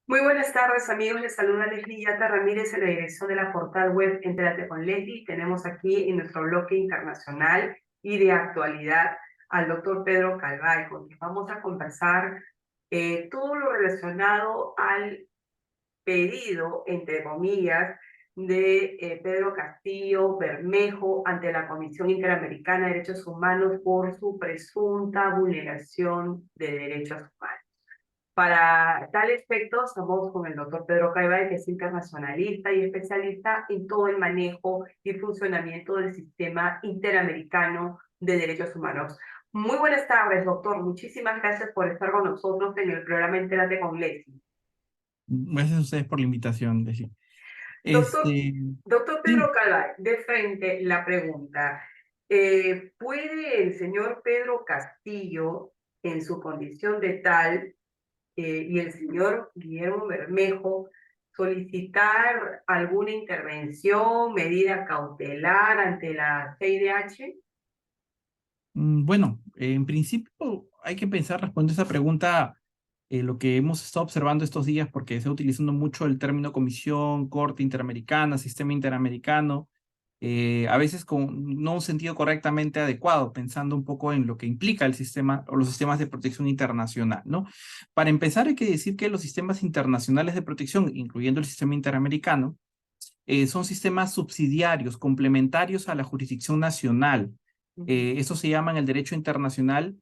Muy buenas tardes, amigos. Les saluda Leslie Yata Ramírez en la dirección de la portal web Entérate con Leslie. Tenemos aquí en nuestro bloque internacional y de actualidad al doctor Pedro Calvay, con quien vamos a conversar todo lo relacionado al pedido, entre comillas, de Pedro Castillo Bermejo ante la Comisión Interamericana de Derechos Humanos por su presunta vulneración de derechos humanos. Para tal efecto, estamos con el doctor Pedro Caibay, que es internacionalista y especialista en todo el manejo y funcionamiento del sistema interamericano de derechos humanos. Muy buenas tardes, doctor. Muchísimas gracias por estar con nosotros en el programa Entérate con Leslie. Gracias a ustedes por la invitación, Leslie. Doctor, Este, doctor Pedro sí, Caibay, de frente la pregunta. ¿Puede el señor Pedro Castillo, en su condición de tal, y el señor Guillermo Bermejo solicitar alguna intervención, medida cautelar ante la CIDH? bueno, en principio hay que pensar, responder esa pregunta, lo que hemos estado observando estos días, porque se está utilizando mucho el término comisión, corte interamericana, sistema interamericano, a veces con no un sentido correctamente adecuado, pensando un poco en lo que implica el sistema o los sistemas de protección internacional, ¿no? Para empezar, hay que decir que los sistemas internacionales de protección, incluyendo el sistema interamericano, son sistemas subsidiarios, complementarios a la jurisdicción nacional. Ujú. Eso se llama en el derecho internacional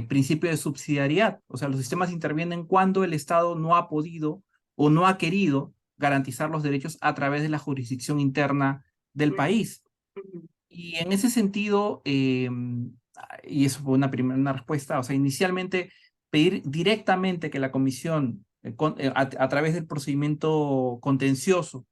principio de subsidiariedad. O sea, los sistemas intervienen cuando el Estado no ha podido o no ha querido garantizar los derechos a través de la jurisdicción interna del país. Ujú. Y en ese sentido, y eso fue una respuesta, o sea, inicialmente pedir directamente que la comisión, a través del procedimiento contencioso,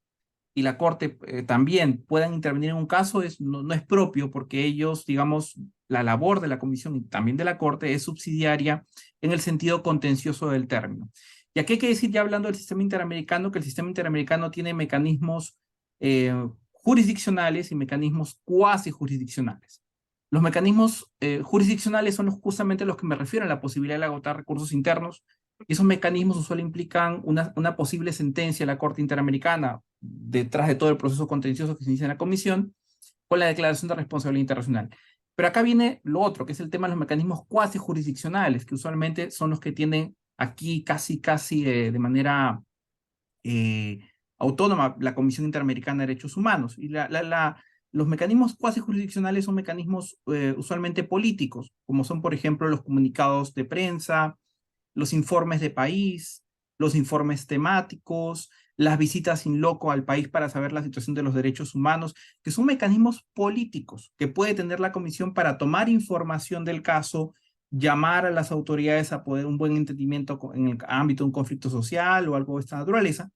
y la Corte también puedan intervenir en un caso no es propio porque ellos, digamos, la labor de la Comisión y también de la Corte es subsidiaria en el sentido contencioso del término. Y aquí hay que decir, ya hablando del sistema interamericano, que el sistema interamericano tiene mecanismos jurisdiccionales y mecanismos cuasi jurisdiccionales. Los mecanismos jurisdiccionales son justamente los que me refiero a la posibilidad de agotar recursos internos, y esos mecanismos usualmente implican una posible sentencia de la Corte Interamericana detrás de todo el proceso contencioso que se inicia en la Comisión, con la declaración de responsabilidad internacional. Pero acá viene lo otro, que es el tema de los mecanismos cuasi jurisdiccionales, que usualmente son los que tienen aquí casi de manera eh, autónoma la Comisión Interamericana de Derechos Humanos. Y los mecanismos cuasi jurisdiccionales son mecanismos usualmente políticos, como son, por ejemplo, los comunicados de prensa, los informes de país, los informes temáticos, las visitas in loco al país para saber la situación de los derechos humanos, que son mecanismos políticos que puede tener la comisión para tomar información del caso, llamar a las autoridades a poder un buen entendimiento en el ámbito de un conflicto social o algo de esta naturaleza,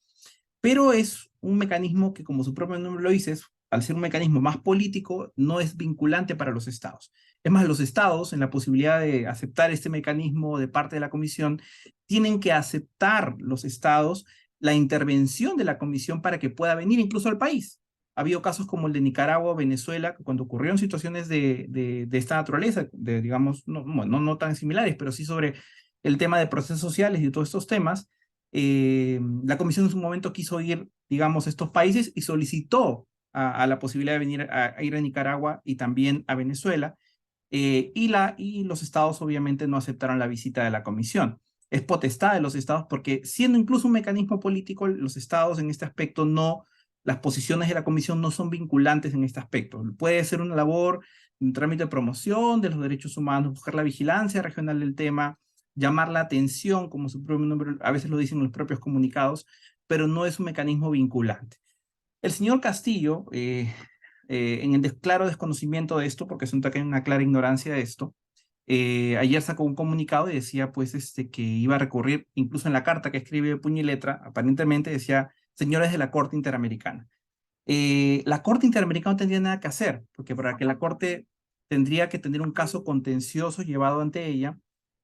pero es un mecanismo que, como su propio nombre lo dice, al ser un mecanismo más político, no es vinculante para los estados. Es más, los estados, en la posibilidad de aceptar este mecanismo de parte de la comisión, tienen que aceptar los estados la intervención de la comisión para que pueda venir incluso al país. Ha habido casos como el de Nicaragua o Venezuela, cuando ocurrieron situaciones de esta naturaleza, digamos, no tan similares, pero sí sobre el tema de procesos sociales y de todos estos temas, la comisión en su momento quiso ir, digamos, a estos países y solicitó a la posibilidad de venir a ir a Nicaragua y también a Venezuela, y los estados obviamente no aceptaron la visita de la comisión. Es potestad de los estados porque siendo incluso un mecanismo político, los estados en este aspecto no, las posiciones de la comisión no son vinculantes en este aspecto. Puede ser una labor, un trámite de promoción de los derechos humanos, buscar la vigilancia regional del tema, llamar la atención, como su propio nombre a veces lo dicen los propios comunicados, pero no es un mecanismo vinculante. El señor Castillo, en el claro desconocimiento de esto, porque siento que hay una clara ignorancia de esto, ayer sacó un comunicado y decía pues que iba a recurrir, incluso en la carta que escribe de puño y letra, aparentemente decía, señores de la Corte Interamericana. La Corte Interamericana no tendría nada que hacer, porque para que la Corte tendría que tener un caso contencioso llevado ante ella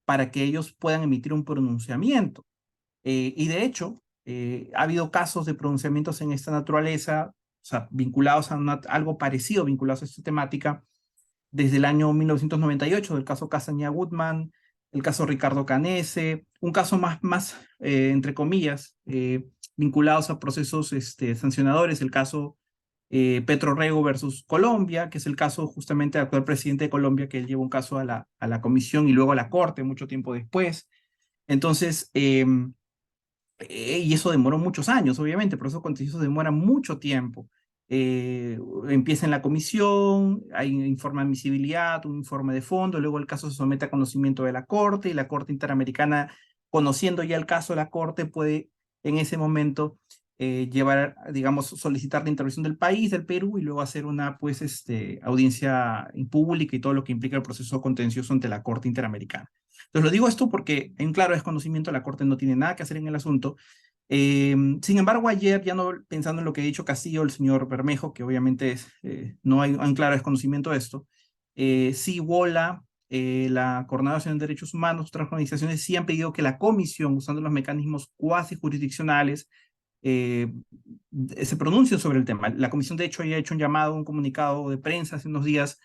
para que ellos puedan emitir un pronunciamiento. Y de hecho, ha habido casos de pronunciamientos en esta naturaleza, o sea, vinculados a algo parecido, vinculados a esta temática, desde el año 1998, del caso Castañeda Goodman, el caso Ricardo Canese, un caso más entre comillas, vinculados a procesos sancionadores, el caso Petro Rego versus Colombia, que es el caso justamente del actual presidente de Colombia, que él lleva un caso a la comisión y luego a la corte mucho tiempo después. Entonces, y eso demoró muchos años, obviamente, por eso contencioso demora mucho tiempo. Empieza en la comisión, hay un informe de admisibilidad, un informe de fondo, luego el caso se somete a conocimiento de la Corte y la Corte Interamericana, conociendo ya el caso de la Corte, puede en ese momento llevar, digamos, solicitar la intervención del país, del Perú, y luego hacer una, pues, audiencia pública y todo lo que implica el proceso contencioso ante la Corte Interamericana. Entonces lo digo esto porque en claro desconocimiento la Corte no tiene nada que hacer en el asunto. Sin embargo, ayer, ya no pensando en lo que ha dicho Castillo, el señor Bermejo, que obviamente no hay un claro desconocimiento de esto, sí, WOLA, la Coordinadora Nacional de Derechos Humanos, otras organizaciones sí han pedido que la comisión, usando los mecanismos cuasi jurisdiccionales, se pronuncie sobre el tema. La comisión, de hecho, ya ha hecho un llamado, un comunicado de prensa hace unos días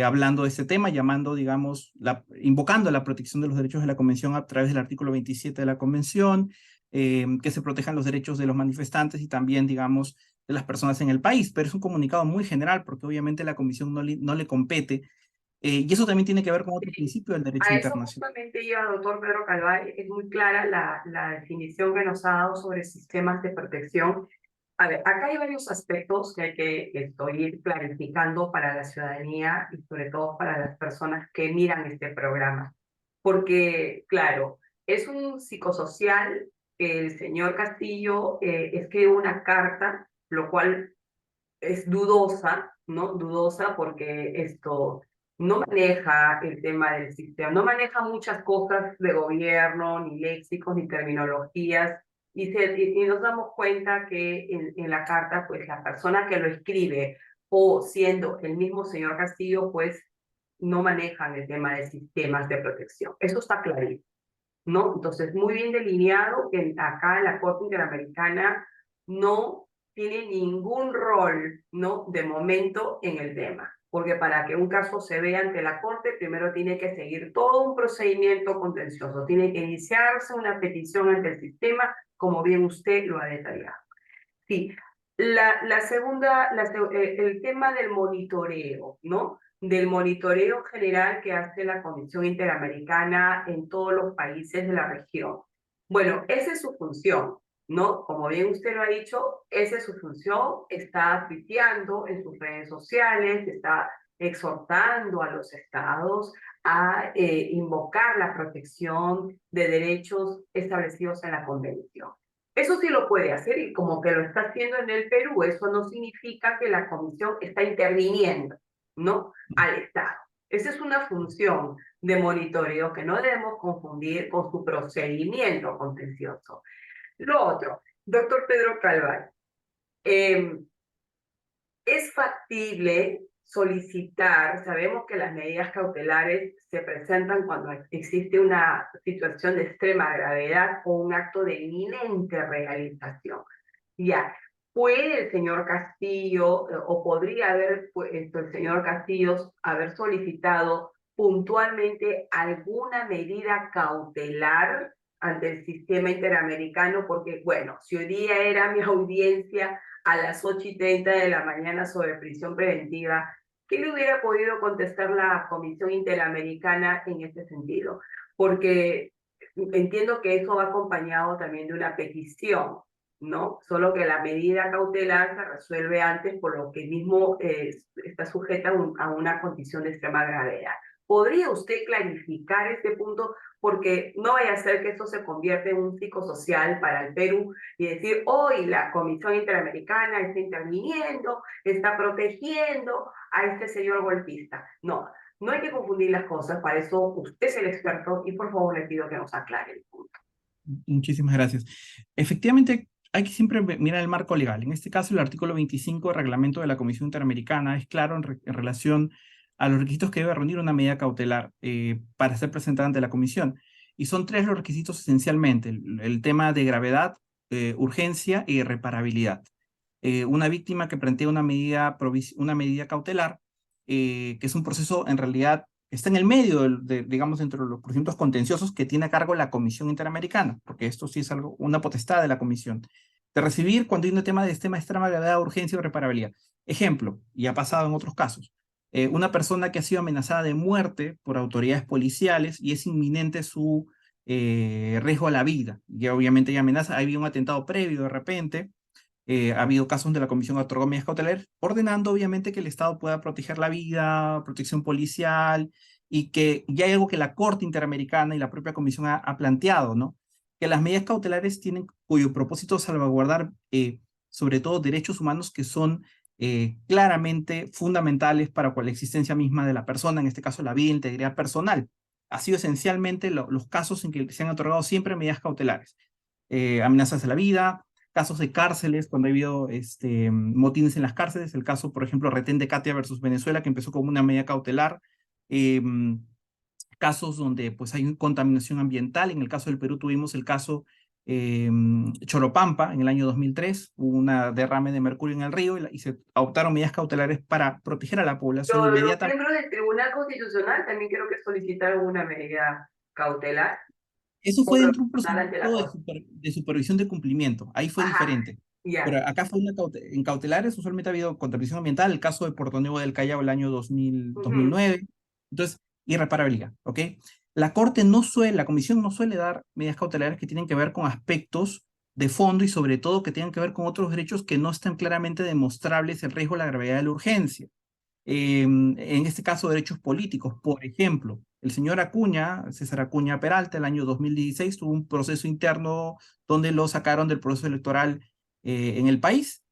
hablando de este tema, llamando, digamos, invocando la protección de los derechos de la Convención a través del artículo 27 de la Convención, que se protejan los derechos de los manifestantes y también, digamos, de las personas en el país. Pero es un comunicado muy general porque obviamente la Comisión no le compete. Y eso también tiene que ver con otro principio del derecho A eso internacional. justamente iba, doctor Pedro Calvay, es muy clara la definición que nos ha dado sobre sistemas de protección. A ver, acá hay varios aspectos que hay que estoy clarificando para la ciudadanía y sobre todo para las personas que miran este programa. Porque, claro, es un psicosocial que el señor Castillo escribe una carta, lo cual es dudosa, ¿no? Dudosa porque esto no maneja el tema del sistema, no maneja muchas cosas de gobierno, ni léxicos, ni terminologías, y nos damos cuenta que en la carta, pues la persona que lo escribe, o siendo el mismo señor Castillo, pues no manejan el tema de sistemas de protección. Eso está clarito, ¿no? Entonces, muy bien delineado que acá en la Corte Interamericana no tiene ningún rol, ¿no? De momento en el tema, porque para que un caso se vea ante la Corte, primero tiene que seguir todo un procedimiento contencioso, tiene que iniciarse una petición ante el sistema, como bien usted lo ha detallado. Sí, la segunda, el tema del monitoreo, ¿no? Del monitoreo general que hace la Comisión Interamericana en todos los países de la región. Bueno, esa es su función, ¿no? Como bien usted lo ha dicho, esa es su función, está tuiteando en sus redes sociales, está exhortando a los estados a invocar la protección de derechos establecidos en la Convención. Eso sí lo puede hacer y como que lo está haciendo en el Perú, eso no significa que la comisión está interviniendo, ¿no? Al Estado. Esa es una función de monitoreo que no debemos confundir con su procedimiento contencioso. Lo otro, doctor Pedro Calvay, es factible solicitar, sabemos que las medidas cautelares se presentan cuando existe una situación de extrema gravedad o un acto de inminente realización. Ya, ¿puede el señor Castillo o podría haber el señor Castillo haber solicitado puntualmente alguna medida cautelar ante el sistema interamericano? Porque, bueno, si hoy día era mi audiencia a las 8:30 de la mañana sobre prisión preventiva, ¿qué le hubiera podido contestar la Comisión Interamericana en este sentido? Porque entiendo que eso va acompañado también de una petición, ¿no? Solo que la medida cautelar se resuelve antes, por lo que mismo está sujeta a una condición de extrema gravedad. ¿Podría usted clarificar este punto? Porque no vaya a ser que esto se convierta en un psicosocial para el Perú y decir, hoy la Comisión Interamericana está interviniendo, está protegiendo a este señor golpista. No, no hay que confundir las cosas, para eso usted es el experto y por favor le pido que nos aclare el punto. Muchísimas gracias. Efectivamente, hay que siempre mirar el marco legal. En este caso, el artículo 25 del reglamento de la Comisión Interamericana es claro en relación a los requisitos que debe reunir una medida cautelar para ser presentada ante la Comisión. Y son tres los requisitos esencialmente: el tema de gravedad, urgencia y reparabilidad. Una víctima que plantea una medida cautelar, que es un proceso en realidad está en el medio, digamos, entre los procedimientos contenciosos que tiene a cargo la Comisión Interamericana, porque esto sí es algo, una potestad de la Comisión, de recibir cuando hay un tema de extrema gravedad, urgencia o reparabilidad. Ejemplo, y ha pasado en otros casos, una persona que ha sido amenazada de muerte por autoridades policiales y es inminente su riesgo a la vida, y obviamente hay amenaza, ha habido un atentado previo de repente, ha habido casos donde la Comisión otorgó medidas cautelares, ordenando obviamente que el Estado pueda proteger la vida, protección policial, y que ya hay algo que la Corte Interamericana y la propia Comisión ha planteado, ¿no? Que las medidas cautelares tienen cuyo propósito es salvaguardar sobre todo derechos humanos que son claramente fundamentales para la existencia misma de la persona, en este caso la vida e integridad personal. Ha sido esencialmente los casos en que se han otorgado siempre medidas cautelares. Amenazas a la vida, casos de cárceles, cuando ha habido motines en las cárceles, el caso, por ejemplo, Retén de Katia versus Venezuela, que empezó como una medida cautelar, eh, casos donde pues hay contaminación ambiental, en el caso del Perú tuvimos el caso Choropampa, en el año 2003, hubo una derrame de mercurio en el río y se adoptaron medidas cautelares para proteger a la población Los inmediatamente. miembros del Tribunal Constitucional también creo que solicitaron una medida cautelar Eso o fue dentro de un provisional ante la procedimiento Corte. de supervisión de cumplimiento. Ahí fue Ajá, diferente. Pero ya. acá fue en cautelares, usualmente ha habido contaminación ambiental, el caso de Puerto Nuevo del Callao el año 2009. Entonces, irreparabilidad, ¿ok? La comisión no suele dar medidas cautelares que tienen que ver con aspectos de fondo y sobre todo que tengan que ver con otros derechos que no están claramente demostrables el riesgo, la gravedad de la urgencia. En este caso, derechos políticos. Por ejemplo, el señor Acuña, César Acuña Peralta, el año 2016 tuvo un proceso interno donde lo sacaron del proceso electoral en el país.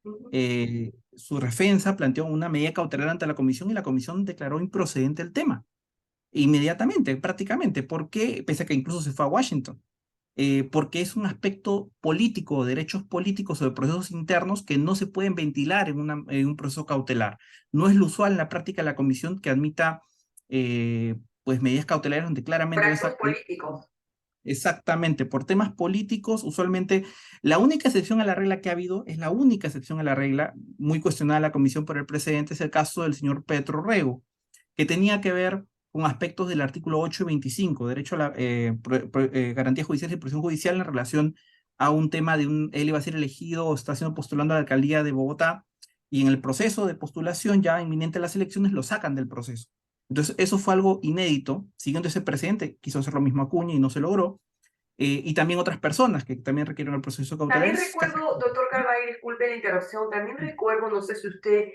Su defensa planteó una medida cautelar ante la comisión y la comisión declaró improcedente el tema. Inmediatamente, prácticamente, porque, pese a que incluso se fue a Washington, porque es un aspecto político, derechos políticos o de procesos internos que no se pueden ventilar en un proceso cautelar. No es lo usual en la práctica de la comisión que admita pues medidas cautelares donde claramente Por no actos está políticos. exactamente por temas políticos. Usualmente la única excepción a la regla que ha habido, es la única excepción a la regla, muy cuestionada la comisión por el precedente, es el caso del señor Petro Rego, que tenía que ver con aspectos del artículo 8 y 25, derecho a la garantía judicial y protección judicial en relación a un tema él iba a ser elegido o está siendo postulando a la alcaldía de Bogotá, y en el proceso de postulación ya inminente a las elecciones lo sacan del proceso. Entonces, eso fue algo inédito, siguiendo ese precedente, quiso hacer lo mismo Acuña y no se logró, y también otras personas que también requieren el proceso cautelar. También Es casi... recuerdo, doctor Carvalho, disculpe la interrupción, también recuerdo, no sé si usted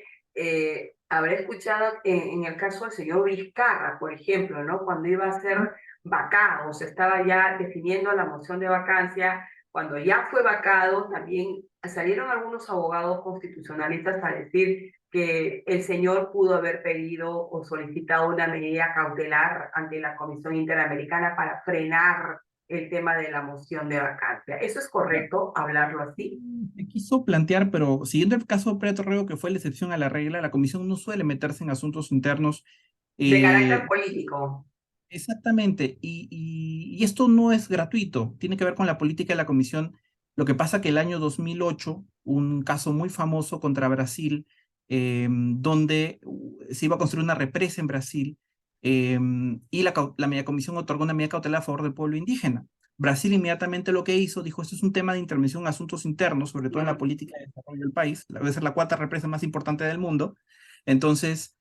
habrá escuchado en el caso del señor Vizcarra, por ejemplo, ¿no? Cuando iba a ser vacado, se estaba ya definiendo la moción de vacancia, cuando ya fue vacado, también salieron algunos abogados constitucionalistas a decir que el señor pudo haber pedido o solicitado una medida cautelar ante la Comisión Interamericana para frenar el tema de la moción de vacancia. ¿Eso es correcto, hablarlo así? Se quiso plantear, pero siguiendo el caso de Preto Rego, que fue la excepción a la regla, la comisión no suele meterse en asuntos internos. De carácter eh, político. Exactamente, y esto no es gratuito, tiene que ver con la política de la comisión. Lo que pasa que el año 2008, un caso muy famoso contra Brasil, donde se iba a construir una represa en Brasil, y la media comisión otorgó una medida cautelar a favor del pueblo indígena. Brasil inmediatamente lo que hizo, dijo, esto es un tema de intervención en asuntos internos, sobre todo en la política de desarrollo del país, debe ser la cuarta represa más importante del mundo. Entonces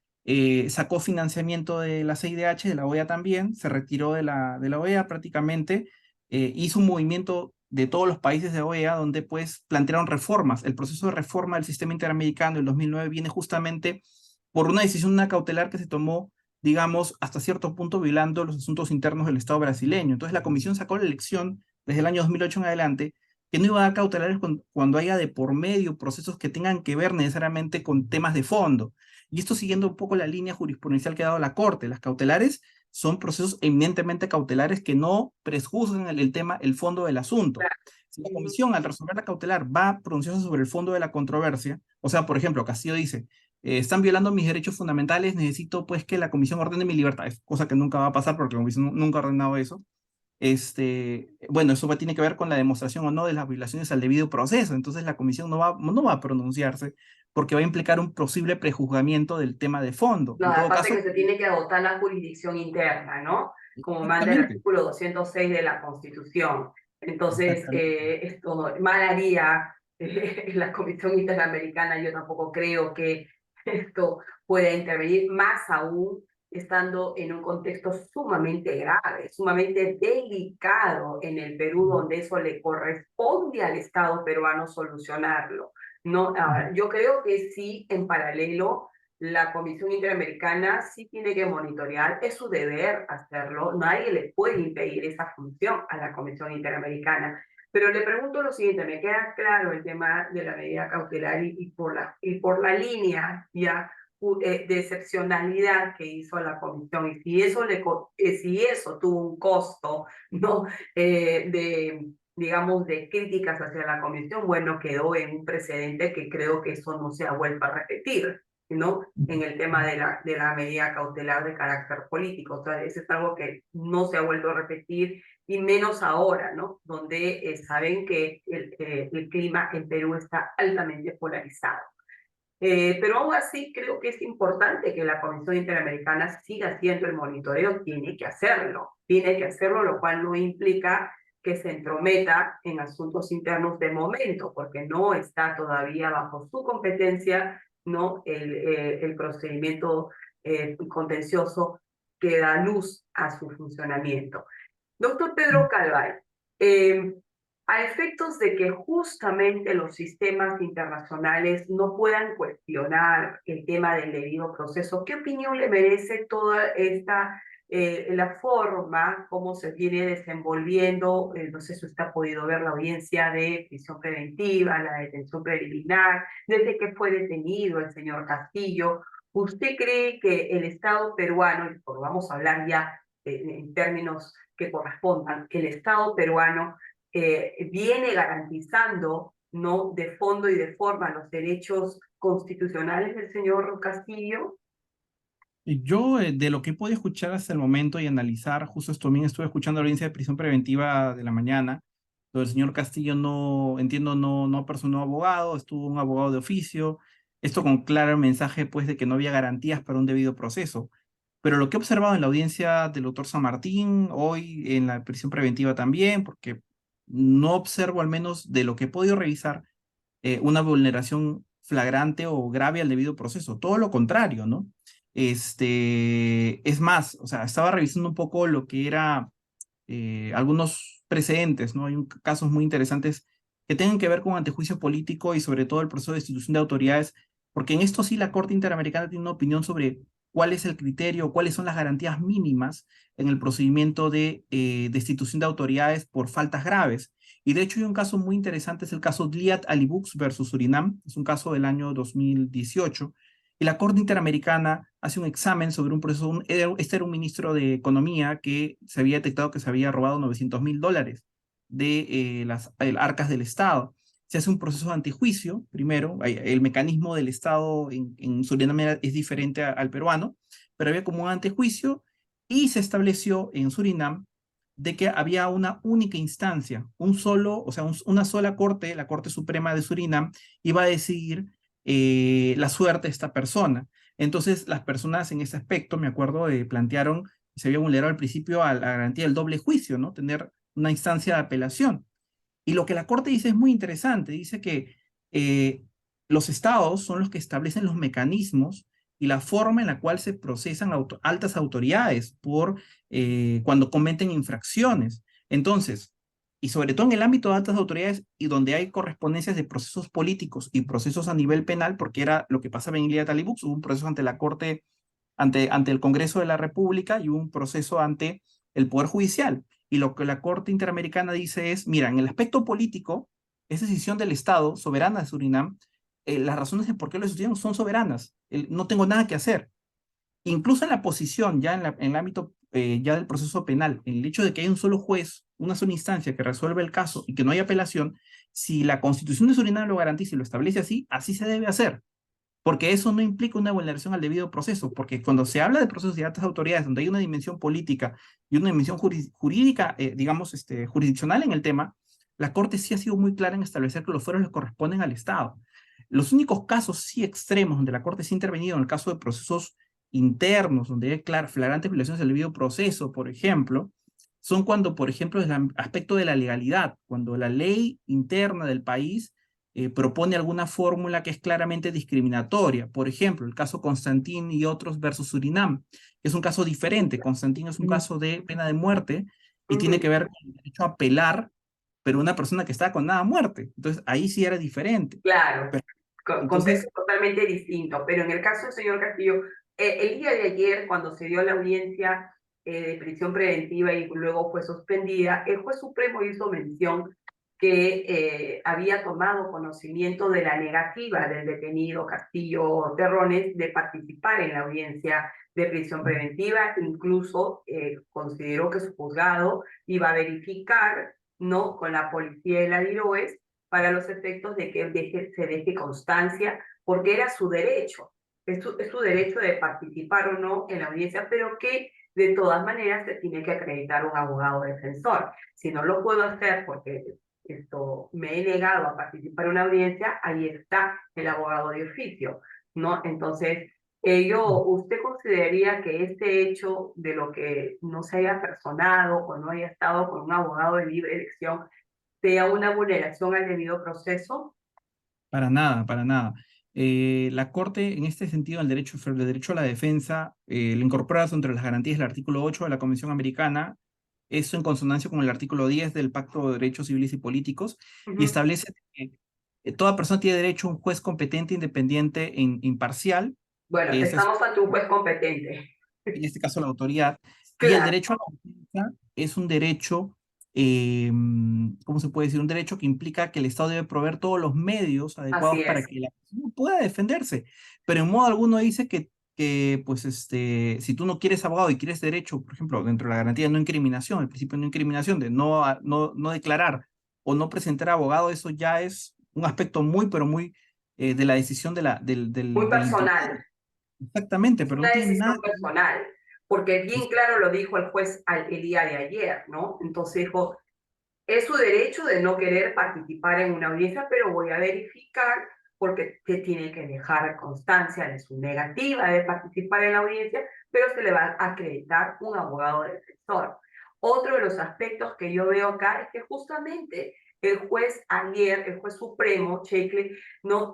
sacó financiamiento de la CIDH, de la OEA también, se retiró de la OEA prácticamente, hizo un movimiento de todos los países de OEA donde pues plantearon reformas. El proceso de reforma del sistema interamericano del 2009 viene justamente por una decisión una cautelar que se tomó, digamos, hasta cierto punto violando los asuntos internos del Estado brasileño. Entonces la comisión sacó la elección desde el año 2008 en adelante que no iba a dar cautelares cuando haya de por medio procesos que tengan que ver necesariamente con temas de fondo. Y esto siguiendo un poco la línea jurisprudencial que ha dado la Corte. Las cautelares son procesos eminentemente cautelares que no prejuzgan el tema, el fondo del asunto. Si la comisión al resolver la cautelar va a pronunciarse sobre el fondo de la controversia, o sea, por ejemplo, Castillo dice, están violando mis derechos fundamentales, necesito pues que la comisión ordene mi libertad, es cosa que nunca va a pasar porque la comisión nunca ha ordenado eso. Bueno, eso tiene que ver con la demostración o no de las violaciones al debido proceso. Entonces la comisión no va a pronunciarse porque va a implicar un posible prejuzgamiento del tema de fondo. No, En todo aparte caso, que se tiene que agotar la jurisdicción interna, ¿no? Como manda el exactamente, artículo 206 de la Constitución. Entonces, exactamente. esto mal haría la Comisión Interamericana. Yo tampoco creo que esto pueda intervenir, más aún estando en un contexto sumamente grave, sumamente delicado en el Perú, donde eso le corresponde al Estado peruano solucionarlo. No, yo creo que sí, en paralelo la Comisión Interamericana sí tiene que monitorear, es su deber hacerlo, nadie le puede impedir esa función a la Comisión Interamericana. Pero le pregunto lo siguiente, me queda claro el tema de la medida cautelar y por la línea ya de excepcionalidad que hizo la Comisión, y si eso tuvo un costo, ¿no? Digamos, de críticas hacia la Comisión, bueno, quedó en un precedente que creo que eso no se ha vuelto a repetir, ¿no? En el tema de la medida cautelar de carácter político. O sea, eso es algo que no se ha vuelto a repetir, y menos ahora, ¿no? Donde saben que el clima en Perú está altamente polarizado. Pero aún así creo que es importante que la Comisión Interamericana siga haciendo el monitoreo, tiene que hacerlo, lo cual no implica que se entrometa en asuntos internos de momento, porque no está todavía bajo su competencia, ¿no? El procedimiento contencioso que da luz a su funcionamiento. Doctor Pedro Calvay, eh, a efectos de que justamente los sistemas internacionales no puedan cuestionar el tema del debido proceso, ¿qué opinión le merece toda esta, la forma como se viene desenvolviendo? No sé si usted ha podido ver la audiencia de prisión preventiva, la detención preliminar, desde que fue detenido el señor Castillo. ¿Usted cree que el Estado peruano, y vamos a hablar ya en términos que correspondan, que el Estado peruano viene garantizando, ¿no?, de fondo y de forma los derechos constitucionales del señor Castillo? Y yo, de lo que he podido escuchar hasta el momento y analizar, justo esto también estuve escuchando la audiencia de prisión preventiva de la mañana, donde el señor Castillo no, entiendo, no personó abogado, estuvo un abogado de oficio, esto con claro mensaje pues de que no había garantías para un debido proceso. Pero lo que he observado en la audiencia del doctor San Martín, hoy en la prisión preventiva también, porque no observo, al menos de lo que he podido revisar, una vulneración flagrante o grave al debido proceso. Todo lo contrario, ¿no? Es más, o sea, estaba revisando un poco lo que era algunos precedentes, ¿no? Hay casos muy interesantes que tienen que ver con antejuicio político y sobre todo el proceso de destitución de autoridades, porque en esto sí la Corte Interamericana tiene una opinión sobre cuál es el criterio, cuáles son las garantías mínimas en el procedimiento de destitución de autoridades por faltas graves. Y de hecho hay un caso muy interesante, es el caso Liat Alibux versus Surinam, es un caso del año 2018, y la Corte Interamericana hace un examen sobre un proceso. Este era un ministro de Economía que se había detectado que se había robado $900,000 de las arcas del Estado. Se hace un proceso de antejuicio, primero, el mecanismo del Estado en Surinam es diferente al peruano, pero había como un antejuicio y se estableció en Surinam de que había una única instancia, o sea, una sola corte, la Corte Suprema de Surinam, iba a decidir la suerte de esta persona. Entonces, las personas en ese aspecto, me acuerdo, plantearon que se había vulnerado al principio a la garantía del doble juicio, ¿no? Tener una instancia de apelación. Y lo que la Corte dice es muy interesante, dice que los estados son los que establecen los mecanismos y la forma en la cual se procesan altas autoridades cuando cometen infracciones. Entonces, y sobre todo en el ámbito de altas autoridades y donde hay correspondencias de procesos políticos y procesos a nivel penal, porque era lo que pasaba en Ilia Talibux, hubo un proceso ante la Corte, ante el Congreso de la República y hubo un proceso ante el Poder Judicial. Y lo que la Corte Interamericana dice es, mira, en el aspecto político, es decisión del Estado soberana de Surinam, las razones de por qué lo decidieron son soberanas, no tengo nada que hacer. Incluso en la posición, ya en el ámbito ya del proceso penal, en el hecho de que hay un solo juez, una sola instancia que resuelve el caso y que no hay apelación, si la Constitución de Surinam lo garantiza y lo establece así, así se debe hacer. porque eso no implica una vulneración al debido proceso, porque cuando se habla de procesos de altas autoridades, donde hay una dimensión política y una dimensión jurídica, digamos, jurisdiccional en el tema, la Corte sí ha sido muy clara en establecer que los fueros le corresponden al Estado. Los únicos casos sí extremos donde la Corte sí ha intervenido, en el caso de procesos internos, donde hay flagrantes violaciones del debido proceso, por ejemplo, son cuando, por ejemplo, desde el aspecto de la legalidad, cuando la ley interna del país propone alguna fórmula que es claramente discriminatoria. Por ejemplo, el caso Constantín y otros versus Surinam, que es un caso diferente. Constantín es un caso de pena de muerte y tiene que ver con el derecho a apelar, pero una persona que está condenada a muerte. Entonces, ahí sí era diferente. Claro, Pero, contexto entonces, totalmente distinto, pero en el caso del señor Castillo, el día de ayer, cuando se dio la audiencia de prisión preventiva y luego fue suspendida, el juez supremo hizo mención que había tomado conocimiento de la negativa del detenido Castillo Terrones de participar en la audiencia de prisión preventiva, incluso consideró que su juzgado iba a verificar, ¿no?, con la policía de la DIROES para los efectos de que se deje constancia, porque era su derecho, es su derecho de participar o no en la audiencia, pero que de todas maneras se tiene que acreditar un abogado defensor. Si no lo puedo hacer porque me he negado a participar en una audiencia, ahí está el abogado de oficio, ¿no? Entonces, ¿usted consideraría que este hecho de lo que no se haya personado o no haya estado con un abogado de libre elección sea una vulneración al debido proceso? para nada, para nada. La Corte, en este sentido, el derecho a la defensa, lo incorpora entre las garantías del artículo 8 de la Convención Americana, eso en consonancia con el artículo 10 del Pacto de Derechos Civiles y Políticos, y Ujú. establece que toda persona tiene derecho a un juez competente, independiente e imparcial. Bueno, Esa es, estamos ante un juez competente. en este caso, la autoridad. Y el Claro, derecho a la defensa es un derecho, ¿cómo se puede decir? Un derecho que implica que el Estado debe proveer todos los medios así adecuados para es. que la persona pueda defenderse. Pero en modo alguno dice que pues, si tú no quieres abogado y quieres derecho, por ejemplo, dentro de la garantía de no incriminación, el principio de no incriminación, de no declarar o no presentar abogado, eso ya es un aspecto muy, pero muy de la decisión Muy del imputado. personal. Exactamente, Es pero no una tiene decisión nada que ver. personal, porque bien claro lo dijo el juez el día de ayer, ¿no? Entonces dijo, es su derecho de no querer participar en una audiencia, pero voy a verificar porque se tiene que dejar constancia de su negativa de participar en la audiencia, pero se le va a acreditar un abogado defensor. Otro de los aspectos que yo veo acá es que justamente el juez ayer, el juez supremo, Checle, no,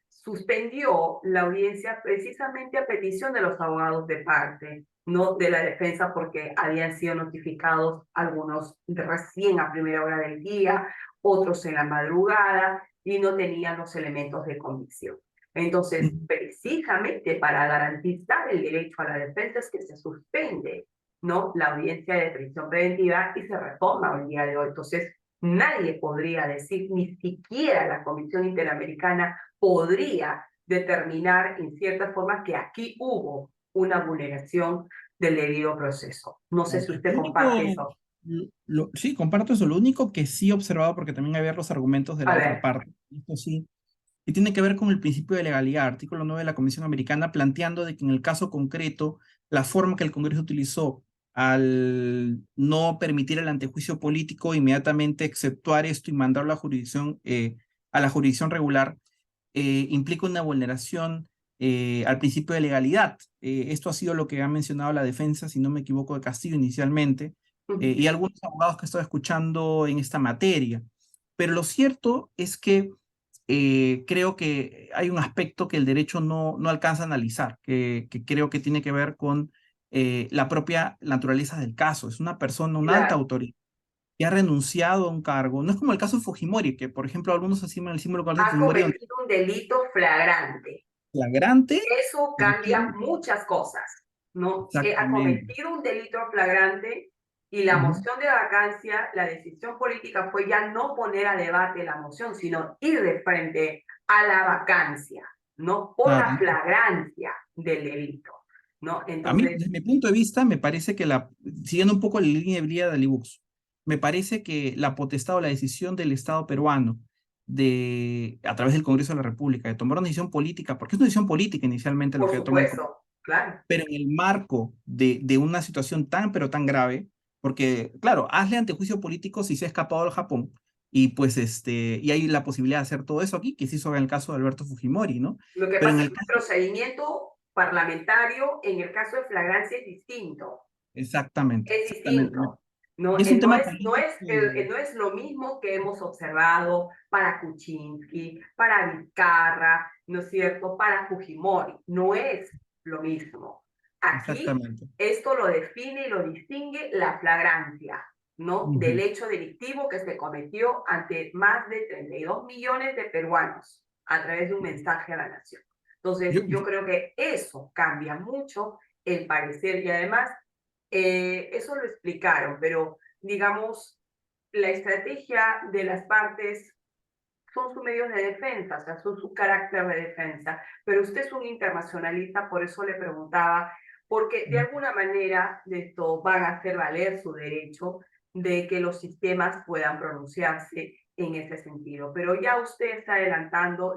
suspendió la audiencia precisamente a petición de los abogados de parte, no de la defensa, porque habían sido notificados algunos recién a primera hora del día, otros en la madrugada y no tenían los elementos de convicción. Entonces, precisamente para garantizar el derecho a la defensa es que se suspende, ¿no?, la audiencia de prisión preventiva y se retoma el día de hoy. Entonces, nadie podría decir, ni siquiera la Comisión Interamericana podría determinar en cierta forma que aquí hubo una vulneración del debido proceso. No sé No, si lo usted comparte único, eso. sí, comparto eso. Lo único que sí he observado, porque también había los argumentos de A la otra ver, parte, esto sí, y tiene que ver con el principio de legalidad, artículo 9 de la Convención Americana, planteando de que en el caso concreto, la forma que el Congreso utilizó al no permitir el antejuicio político, inmediatamente exceptuar esto y mandarlo a la jurisdicción regular, implica una vulneración al principio de legalidad. Esto ha sido lo que ha mencionado la defensa, si no me equivoco, de Castillo inicialmente, y algunos abogados que estoy escuchando en esta materia. Pero lo cierto es que creo que hay un aspecto que el derecho no alcanza a analizar, que creo que tiene que ver con la propia naturaleza del caso. Es una persona, una alta claro, autoridad, que ha renunciado a un cargo. No es como el caso de Fujimori, que por ejemplo algunos estiman el símbolo de ha Fujimori donde cometido un delito flagrante. flagrante, Eso pero cambia tiene muchas cosas, ¿no? Ha exactamente. cometido un delito flagrante y la Ujú. moción de vacancia, la decisión política fue ya no poner a debate la moción, sino ir de frente a la vacancia, ¿no? Por Claro. la flagrancia del delito, ¿no? A mí, Entonces, desde mi punto de vista, me parece que siguiendo un poco la línea de brilla de Alibux, me parece que la potestad o la decisión del Estado peruano a través del Congreso de la República, de tomar una decisión política, porque es una decisión política inicialmente lo Por que toma el Congreso, supuesto, claro. pero en el marco de una situación tan, pero tan grave, porque, claro, hazle antejuicio político si se ha escapado al Japón, y pues y hay la posibilidad de hacer todo eso aquí, que se hizo en el caso de Alberto Fujimori, ¿no? Lo que Pero en pasa es el que el caso, procedimiento parlamentario en el caso de flagrancia es distinto. exactamente, Es exactamente. distinto. No, Y es un no tema es, no político. es, no es lo mismo que hemos observado para Kuczynski, para Vizcarra, ¿no es cierto? Para Fujimori. No es lo mismo. Aquí Exactamente. esto lo define y lo distingue la flagrancia, ¿no? Del Ujú. hecho delictivo que se cometió ante más de 32 millones de peruanos a través de un mensaje a la nación. Entonces, Yo, yo yo- creo que eso cambia mucho el parecer y además eso lo explicaron, pero digamos, la estrategia de las partes son sus medios de defensa, o sea, son su carácter de defensa. Pero usted es un internacionalista, por eso le preguntaba, porque de alguna manera de esto van a hacer valer su derecho de que los sistemas puedan pronunciarse en ese sentido. Pero ya usted está adelantando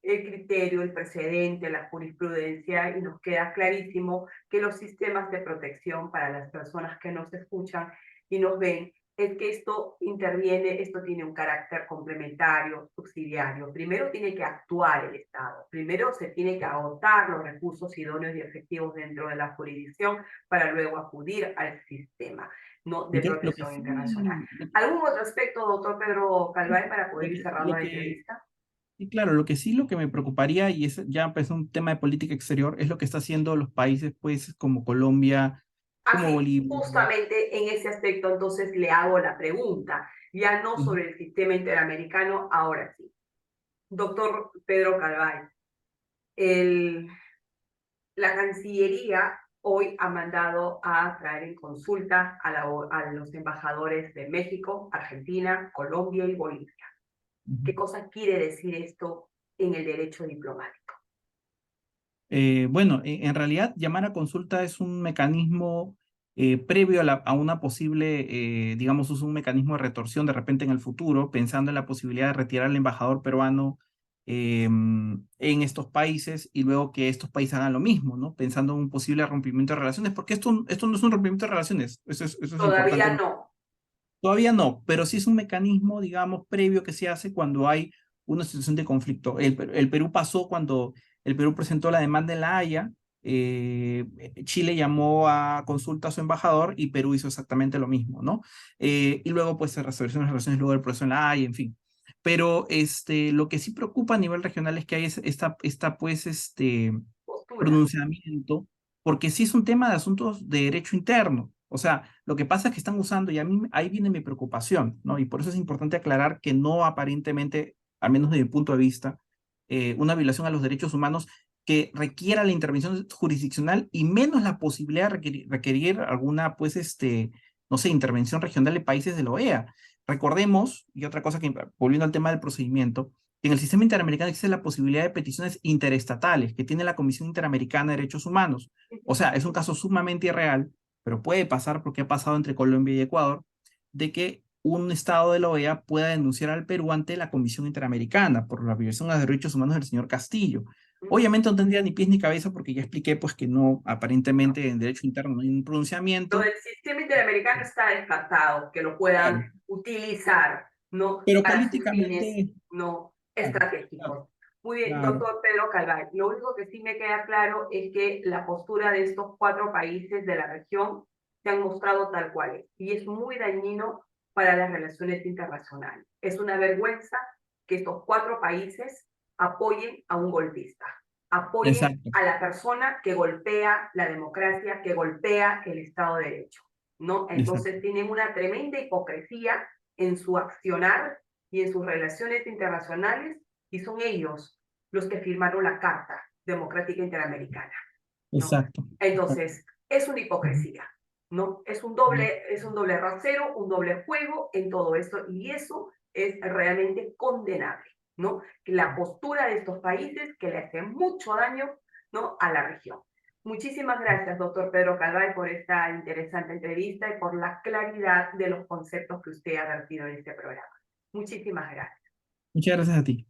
el criterio, el precedente, la jurisprudencia y nos queda clarísimo que los sistemas de protección para las personas que nos escuchan y nos ven es que esto interviene, esto tiene un carácter complementario, subsidiario. Primero tiene que actuar el Estado, primero se tiene que agotar los recursos idóneos y efectivos dentro de la jurisdicción para luego acudir al sistema, ¿no? De lo que protección internacional. sí, ¿Algún otro aspecto, doctor Pedro Calvay, para poder ir cerrando lo la que, entrevista? y claro, lo que me preocuparía, y es ya pues un tema de política exterior, es lo que está haciendo los países pues como Colombia, como Así, Bolivia. justamente en ese aspecto, entonces le hago la pregunta, ya no Ujú. sobre el sistema interamericano, ahora sí. Doctor Pedro Calvay, el, la Cancillería hoy ha mandado a traer en consulta a los embajadores de México, Argentina, Colombia y Bolivia. Ujú. ¿Qué cosa quiere decir esto en el derecho diplomático? Bueno, en realidad llamar a consulta es un mecanismo previo a una posible, digamos, es un mecanismo de retorsión de repente en el futuro, pensando en la posibilidad de retirar al embajador peruano en estos países y luego que estos países hagan lo mismo, ¿no? Pensando en un posible rompimiento de relaciones, porque esto no es un rompimiento de relaciones, eso es importante. Todavía no. Todavía no, pero sí es un mecanismo, digamos, previo que se hace cuando hay una situación de conflicto. El Perú pasó cuando el Perú presentó la demanda en La Haya, Chile llamó a consulta a su embajador y Perú hizo exactamente lo mismo, ¿no? Y luego, pues, se restablecieron las relaciones luego del proceso en La Haya, en fin. Pero lo que sí preocupa a nivel regional es que hay pues, Postura. pronunciamiento, porque sí es un tema de asuntos de derecho interno. O sea, lo que pasa es que están usando, y a mí ahí viene mi preocupación, ¿no? Y por eso es importante aclarar que no aparentemente, al menos desde mi punto de vista, una violación a los derechos humanos que requiera la intervención jurisdiccional y menos la posibilidad de requerir alguna, pues, no sé, intervención regional de países de la OEA. Recordemos, y otra cosa que, volviendo al tema del procedimiento, que en el sistema interamericano existe la posibilidad de peticiones interestatales que tiene la Comisión Interamericana de Derechos Humanos. O sea, es un caso sumamente irreal, pero puede pasar porque ha pasado entre Colombia y Ecuador, de que un estado de la OEA pueda denunciar al Perú ante la Comisión Interamericana por la violación a los derechos humanos del señor Castillo. Obviamente no tendría ni pies ni cabeza porque ya expliqué pues que no, aparentemente en derecho interno no hay un Lo pronunciamiento. del sistema interamericano está descartado, que lo puedan Claro, utilizar, ¿no? pero Para sus fines políticamente, no claro, claro, estratégicos. Muy bien, claro. doctor Pedro Calvay. Lo único que sí me queda claro es que la postura de estos cuatro países de la región se han mostrado tal cual es, y es muy dañino para las relaciones internacionales. Es una vergüenza que estos cuatro países apoyen a un golpista, apoyen Exacto, a la persona que golpea la democracia, que golpea el Estado de Derecho, ¿no? exacto, Entonces tienen una tremenda hipocresía en su accionar y en sus relaciones internacionales, y son ellos los que firmaron la Carta Democrática Interamericana, ¿no? exacto. Entonces, es una Ujú. hipocresía, ¿no? Ujú. Es un doble rasero, un doble juego en todo esto, y eso es realmente condenable, ¿no? La postura de estos países que le hace mucho daño, ¿no? A la región. Muchísimas gracias, doctor Pedro Calvay, por esta interesante entrevista y por la claridad de los conceptos que usted ha vertido en este programa. Muchísimas gracias. Muchas gracias a ti.